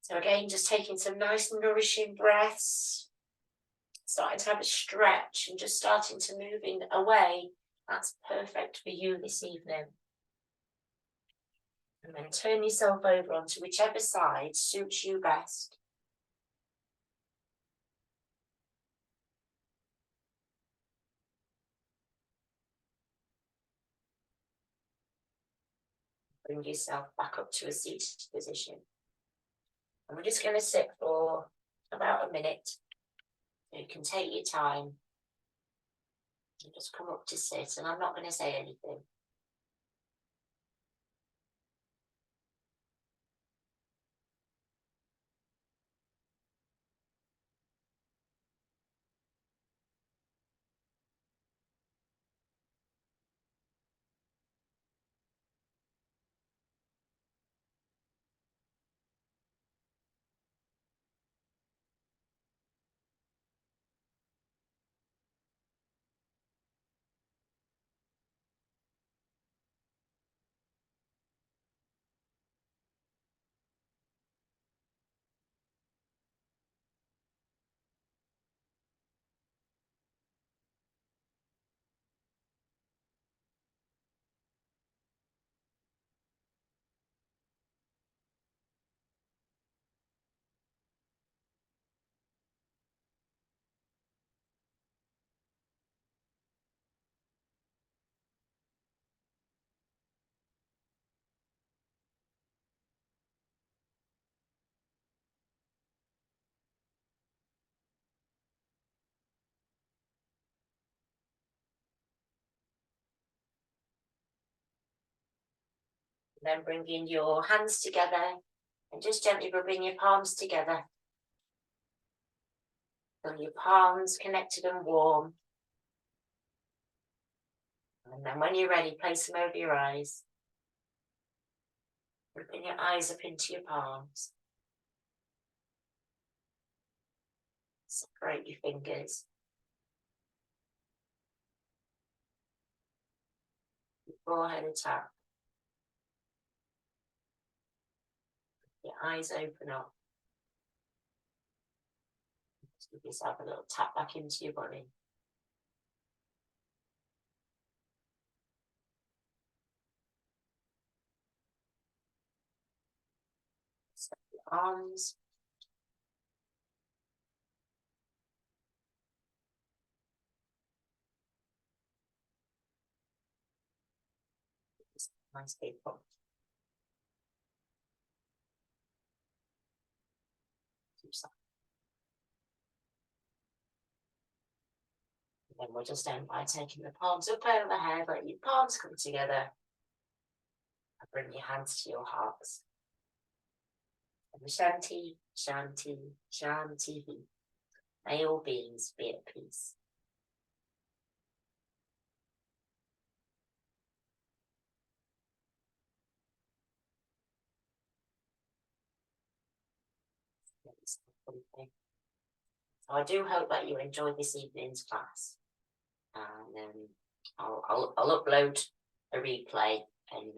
So again, just taking some nice nourishing breaths, starting to have a stretch and just starting to move in away. That's perfect for you this evening. And then turn yourself over onto whichever side suits you best. Bring yourself back up to a seated position. And we're just going to sit for about a minute. You can take your time and just come up to sit, and I'm not going to say anything. Then bringing your hands together and just gently rubbing your palms together. Feel your palms connected and warm. And then when you're ready, place them over your eyes. Open your eyes up into your palms. Separate your fingers. Your forehead a tap. Your eyes open up. Just give yourself a little tap back into your body. Set your arms. Nice big pop. then we'll just end by taking the palms up overhead, let your palms come together, and bring your hands to your hearts. And Shanti, Shanti, Shanti. May all beings be at peace. So I do hope that you enjoyed this evening's class. And I'll upload a replay and